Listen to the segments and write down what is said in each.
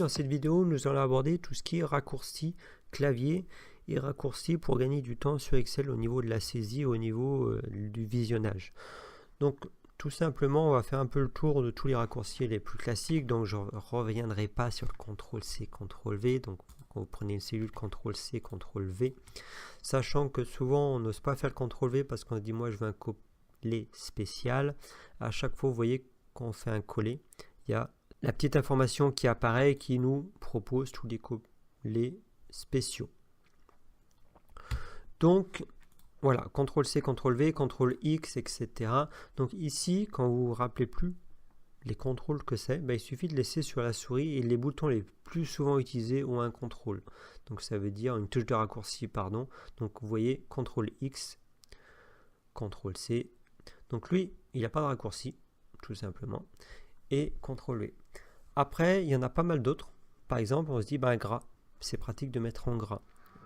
dans cette vidéo, nous allons aborder tout ce qui est raccourci clavier et raccourci pour gagner du temps sur Excel au niveau de la saisie, au niveau du visionnage. Donc tout simplement, on va faire un peu le tour de tous les raccourcis les plus classiques. Donc je ne reviendrai pas sur le CTRL-C, CTRL-V. Donc quand vous prenez une cellule, CTRL-C, CTRL-V. Sachant que souvent, on n'ose pas faire le CTRL-V parce qu'on se dit, moi, je veux un coller spécial. À chaque fois, vous voyez, quand on fait un coller, il y a la petite information qui apparaît et qui nous propose tous les collets spéciaux. Donc, voilà, CTRL-C, CTRL-V, CTRL-X, etc. Donc ici, quand vous ne vous rappelez plus les contrôles que c'est, il suffit de laisser sur la souris et les boutons les plus souvent utilisés ont un contrôle. Donc ça veut dire une touche de raccourci, pardon. Donc vous voyez CTRL-X, CTRL-C. Donc lui, il n'a pas de raccourci, tout simplement. Et CTRL-V. Après, il y en a pas mal d'autres. Par exemple, on se dit, gras, c'est pratique de mettre en gras.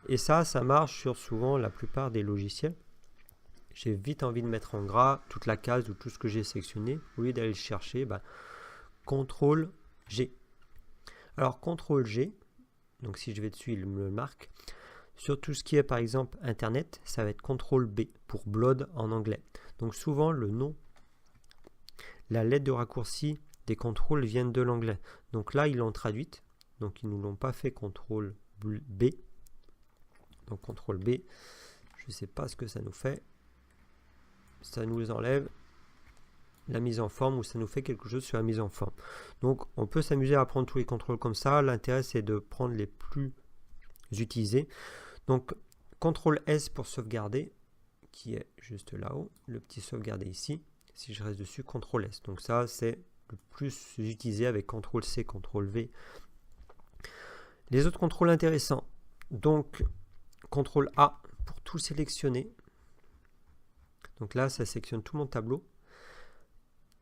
Et ça marche sur souvent la plupart des logiciels. J'ai vite envie de mettre en gras toute la case ou tout ce que j'ai sélectionné. Au lieu d'aller le chercher, CTRL-G. Alors, CTRL-G, donc si je vais dessus, il me le marque. Sur tout ce qui est, par exemple, Internet, ça va être CTRL-B pour Blood en anglais. Donc, souvent, le nom, la lettre de raccourci des contrôles viennent de l'anglais. Donc là, ils l'ont traduite. Donc, ils ne nous l'ont pas fait CTRL-B. Donc CTRL-B, je ne sais pas ce que ça nous fait. Ça nous enlève la mise en forme ou ça nous fait quelque chose sur la mise en forme. Donc on peut s'amuser à prendre tous les contrôles comme ça. L'intérêt, c'est de prendre les plus utilisés. Donc CTRL-S pour sauvegarder, qui est juste là-haut. Le petit sauvegarder ici. Si je reste dessus, CTRL-S. Donc ça, c'est le plus utilisé avec CTRL-C, CTRL-V. Les autres contrôles intéressants. Donc CTRL-A pour tout sélectionner. Donc là, ça sélectionne tout mon tableau.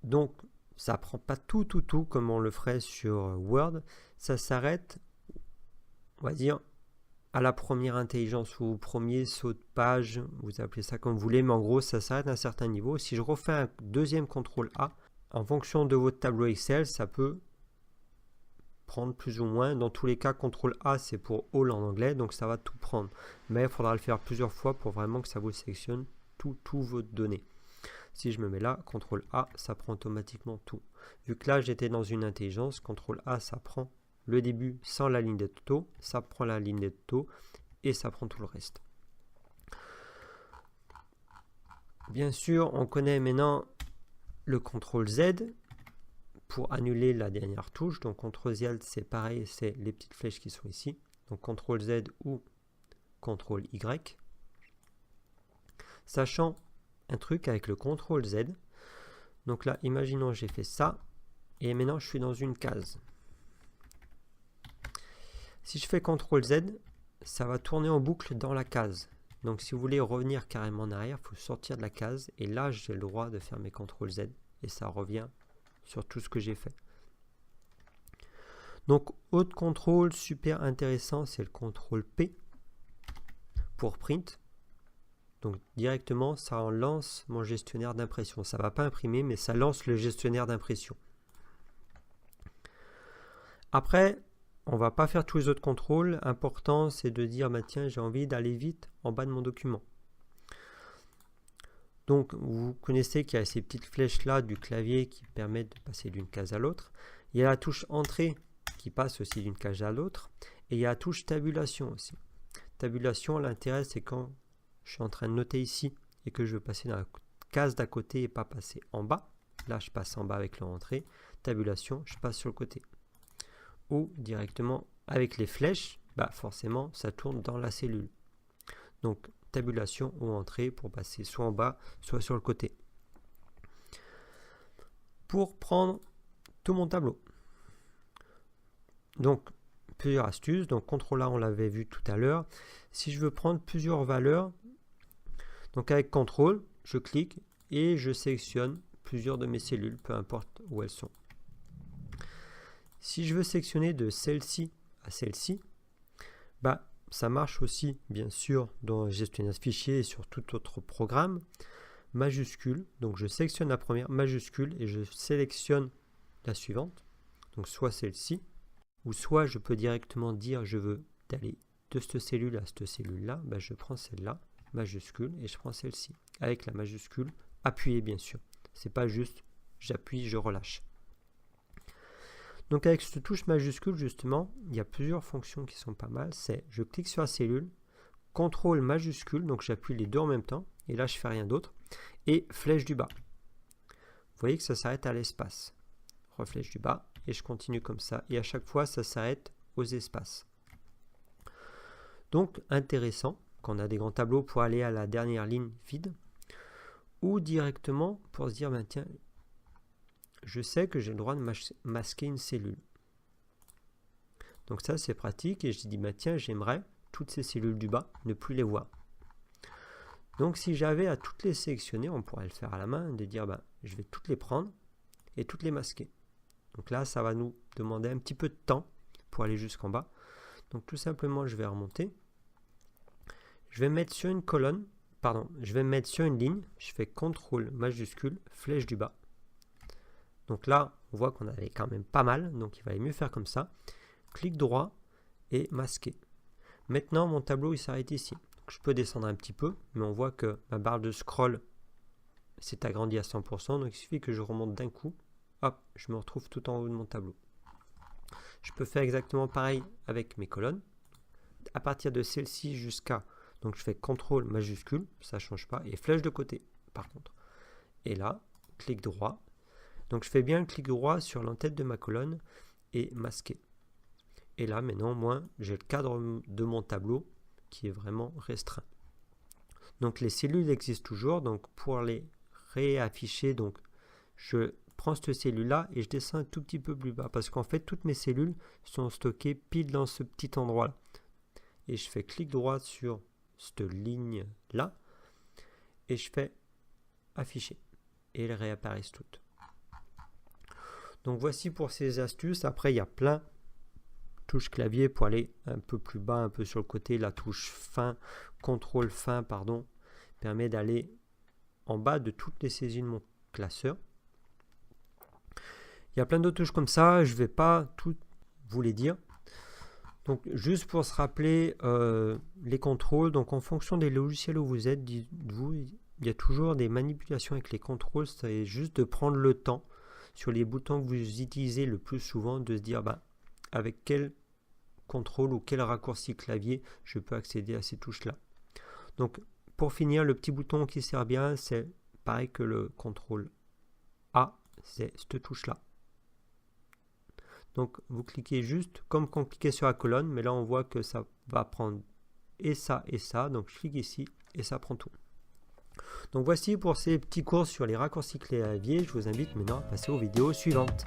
Donc, ça ne prend pas tout comme on le ferait sur Word. Ça s'arrête, on va dire, à la première intelligence ou au premier saut de page. Vous appelez ça comme vous voulez, mais en gros, ça s'arrête à un certain niveau. Si je refais un deuxième CTRL-A, en fonction de votre tableau Excel, ça peut prendre plus ou moins. Dans tous les cas, CTRL-A, c'est pour All en anglais, donc ça va tout prendre. Mais il faudra le faire plusieurs fois pour vraiment que ça vous sélectionne tout vos données. Si je me mets là, CTRL-A, ça prend automatiquement tout. Vu que là, j'étais dans une intelligence, CTRL-A, ça prend le début sans la ligne des totaux, ça prend la ligne des totaux et ça prend tout le reste. Bien sûr, on connaît maintenant le CTRL-Z pour annuler la dernière touche. Donc CTRL-Z, c'est pareil, c'est les petites flèches qui sont ici. Donc CTRL-Z ou CTRL-Y. Sachant un truc avec le CTRL-Z. Donc là, imaginons j'ai fait ça. Et maintenant, je suis dans une case. Si je fais CTRL-Z, ça va tourner en boucle dans la case. Donc si vous voulez revenir carrément en arrière, il faut sortir de la case. Et là, j'ai le droit de faire mes CTRL-Z. Et ça revient sur tout ce que j'ai fait. Donc, autre contrôle super intéressant, c'est le CTRL-P pour print. Donc, directement, ça en lance mon gestionnaire d'impression. Ça ne va pas imprimer, mais ça lance le gestionnaire d'impression. Après, on ne va pas faire tous les autres contrôles. Important, c'est de dire, tiens, j'ai envie d'aller vite en bas de mon document. Donc, vous connaissez qu'il y a ces petites flèches-là du clavier qui permettent de passer d'une case à l'autre. Il y a la touche Entrée qui passe aussi d'une case à l'autre. Et il y a la touche Tabulation aussi. Tabulation, l'intérêt, c'est quand je suis en train de noter ici et que je veux passer dans la case d'à côté et pas passer en bas. Là, je passe en bas avec l'entrée. Tabulation, je passe sur le côté. Ou directement avec les flèches, forcément, ça tourne dans la cellule. Donc, tabulation ou entrée pour passer soit en bas, soit sur le côté. Pour prendre tout mon tableau. Donc, plusieurs astuces. Donc, CTRL-A, on l'avait vu tout à l'heure. Si je veux prendre plusieurs valeurs, donc avec CTRL, je clique et je sélectionne plusieurs de mes cellules, peu importe où elles sont. Si je veux sélectionner de celle-ci à celle-ci, ça marche aussi, bien sûr, dans le gestionnaire de fichiers et sur tout autre programme. Majuscule, donc je sélectionne la première, majuscule, et je sélectionne la suivante, donc soit celle-ci, ou soit je peux directement dire je veux d'aller de cette cellule à cette cellule-là, ben je prends celle-là, majuscule, et je prends celle-ci, avec la majuscule appuyée bien sûr. C'est pas juste j'appuie, je relâche. Donc avec cette touche majuscule justement, il y a plusieurs fonctions qui sont pas mal. C'est je clique sur la cellule, CTRL majuscule, donc j'appuie les deux en même temps, et là je fais rien d'autre, et flèche du bas. Vous voyez que ça s'arrête à l'espace. Reflèche du bas, et je continue comme ça, et à chaque fois ça s'arrête aux espaces. Donc intéressant, quand on a des grands tableaux pour aller à la dernière ligne vide, ou directement pour se dire, ben, tiens, je sais que j'ai le droit de masquer une cellule. Donc ça c'est pratique, et je dis, ben, tiens, j'aimerais toutes ces cellules du bas, ne plus les voir. Donc si j'avais à toutes les sélectionner, on pourrait le faire à la main, de dire, ben, je vais toutes les prendre et toutes les masquer. Donc là, ça va nous demander un petit peu de temps pour aller jusqu'en bas. Donc tout simplement, je vais remonter. Je vais mettre sur une colonne, pardon, je vais mettre sur une ligne, je fais CTRL majuscule, flèche du bas. Donc là, on voit qu'on avait quand même pas mal, donc il valait mieux faire comme ça. Clic droit et masquer. Maintenant, mon tableau il s'arrête ici. Donc, je peux descendre un petit peu, mais on voit que ma barre de scroll s'est agrandie à 100%, donc il suffit que je remonte d'un coup. Hop, je me retrouve tout en haut de mon tableau. Je peux faire exactement pareil avec mes colonnes. À partir de celle-ci jusqu'à, donc je fais CTRL majuscule, ça ne change pas, et flèche de côté par contre. Et là, clic droit. Donc je fais bien le clic droit sur l'entête de ma colonne et masquer. Et là maintenant, moi, j'ai le cadre de mon tableau qui est vraiment restreint. Donc les cellules existent toujours, donc pour les réafficher, donc je prends cette cellule-là et je descends un tout petit peu plus bas parce qu'en fait, toutes mes cellules sont stockées pile dans ce petit endroit-là. Et je fais clic droit sur cette ligne-là et je fais afficher. Et elles réapparaissent toutes. Donc voici pour ces astuces. Après, il y a plein de touches clavier pour aller un peu plus bas, un peu sur le côté. La touche fin, CTRL fin, pardon, permet d'aller en bas de toutes les saisies de mon classeur. Il y a plein d'autres touches comme ça, je ne vais pas tout vous les dire. Donc juste pour se rappeler les contrôles, donc en fonction des logiciels où vous êtes, dites-vous, il y a toujours des manipulations avec les contrôles, c'est juste de prendre le temps sur les boutons que vous utilisez le plus souvent, de se dire ben, avec quel contrôle ou quel raccourci clavier je peux accéder à ces touches-là. Donc pour finir, le petit bouton qui sert bien, c'est pareil que le contrôle A, c'est cette touche-là. Donc vous cliquez juste comme quand on cliquait sur la colonne, mais là on voit que ça va prendre et ça, donc je clique ici et ça prend tout. Donc voici pour ces petits cours sur les raccourcis clavier, je vous invite maintenant à passer aux vidéos suivantes.